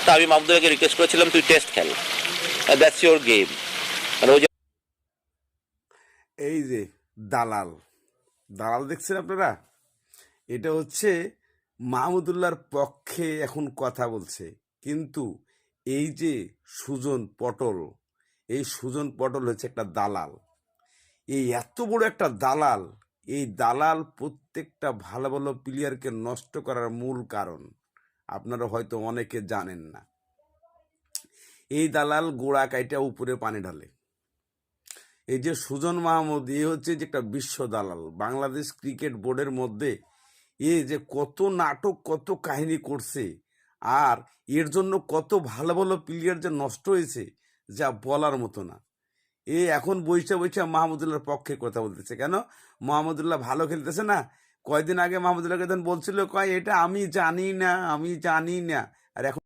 তো আমি মাহমুদুল্লাহকে রিকোয়েস্ট করেছিলাম তুই টেস্ট খেল, দ্যাটস ইওর গেম। মানে ও এই যে দালাল দালাল দেখছেন আপনারা, এটা হচ্ছে মাহমুদুল্লাহর পক্ষে এখন কথা বলছে, কিন্তু এই যে সুজন পটল, এই সুজন পটল হচ্ছে একটা দালাল। এই এত বড় একটা দালাল, এই দালাল প্রত্যেকটা ভালো ভালো প্লেয়ারকে নষ্ট করার মূল কারণ আপনারা হয়তো অনেকে জানেন না। এই দালাল গোড়া কাইটা উপরে পানি ঢালে। এই যে সুজন মাহমুদ, এ হচ্ছে যে একটা বিশ্ব দালাল। বাংলাদেশ ক্রিকেট বোর্ডের মধ্যে এ যে কত নাটক কত কাহিনী করছে, আর এর জন্য কত ভালো ভালো প্লেয়ার যে নষ্ট হয়েছে যা বলার মতো না। এ এখন বৈশা বৈশা মাহমুদুল্লাহর পক্ষে কথা বলতেছে। কেন? মাহমুদুল্লাহ ভালো খেলতেছে না? কয়দিন আগে মাহমুদুল্লাহকে বলছিল, কয় এটা আমি জানি না, আমি জানি না। আর এখন